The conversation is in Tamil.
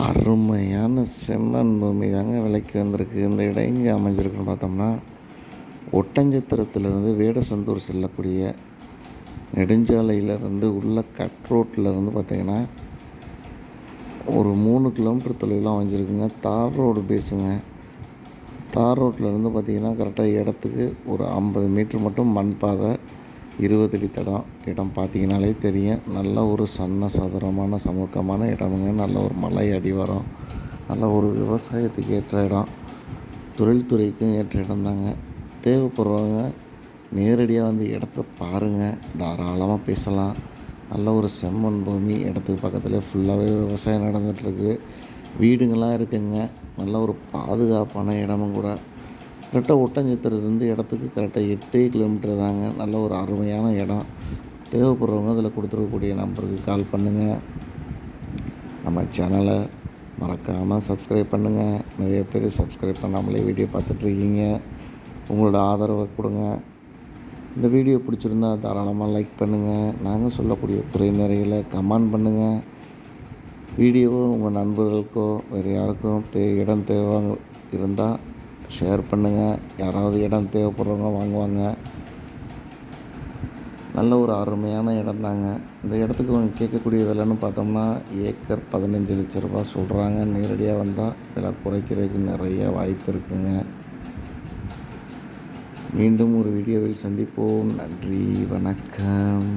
அருமையான செம்மண் பூமி தாங்க விலைக்கு வந்திருக்கு. இந்த இடம் எங்கே அமைஞ்சிருக்குன்னு பார்த்தோம்னா, ஒட்டஞ்சத்திரத்துலேருந்து வேடசந்தூர் செல்லக்கூடிய நெடுஞ்சாலையிலேருந்து உள்ள கட் ரோட்லேருந்து பார்த்திங்கன்னா ஒரு 3 கிலோமீட்டர் தொலைவில் அமைஞ்சிருக்குங்க. தார் ரோடு பேஸுங்க. தார் ரோட்லேருந்து பார்த்திங்கன்னா கரெக்டாக இடத்துக்கு ஒரு 50 மீட்ரு மட்டும் மண் பாதை, 20 அடி தடம். இடம் பார்த்திங்கனாலே தெரியும். நல்ல ஒரு சதுரமான சமூகமான இடமுங்க. நல்ல ஒரு மலை அடிவாரம், நல்ல ஒரு விவசாயத்துக்கு ஏற்ற இடம், தொழில்துறைக்கும் ஏற்ற இடம் தாங்க. தேவைப்படுறவங்க நேரடியாக வந்து இடத்த பாருங்கள், தாராளமாக பேசலாம். நல்ல ஒரு செம்மண் பூமி, இடத்துக்கு பக்கத்தில் ஃபுல்லாகவே விவசாயம் நடந்துகிட்ருக்கு. வீடுங்கள்லாம் இருக்குங்க. நல்ல ஒரு பாதுகாப்பான இடமும் கூட. கரெக்டாக ஒட்டஞ்சத்திரத்துலேருந்து இடத்துக்கு கரெக்டாக 8 கிலோமீட்டர் தாங்க. நல்ல ஒரு அருமையான இடம். தேவைப்படுறவங்க அதில் கொடுத்துருக்கக்கூடிய நம்பருக்கு கால் பண்ணுங்கள். நம்ம சேனலை மறக்காமல் சப்ஸ்கிரைப் பண்ணுங்கள். நிறைய பேர் சப்ஸ்கிரைப் பண்ணாமலே வீடியோ பார்த்துட்ருக்கீங்க. உங்களோட ஆதரவை கொடுங்க. இந்த வீடியோ பிடிச்சிருந்தா தாராளமாக லைக் பண்ணுங்கள். நாங்கள் சொல்லக்கூடிய குறை நிறைகளை கமெண்ட் பண்ணுங்கள். வீடியோவை உங்கள் நண்பர்களுக்கோ வேறு யாருக்கும் இடம் தேவை இருந்தால் ஷேர் பண்ணுங்கள். யாராவது இடம் தேவைப்படுறவங்க வாங்குவாங்க. நல்ல ஒரு அருமையான இடம் தாங்க. இந்த இடத்துக்கு அவங்க கேட்கக்கூடிய விலைன்னு பார்த்தோம்னா ஏக்கர் 15 லட்ச ரூபா சொல்கிறாங்க. நேரடியாக வந்தால் விலை குறைக்கிறதுக்கு நிறைய வாய்ப்பு இருக்குங்க. மீண்டும் ஒரு வீடியோவில் சந்திப்போம். நன்றி, வணக்கம்.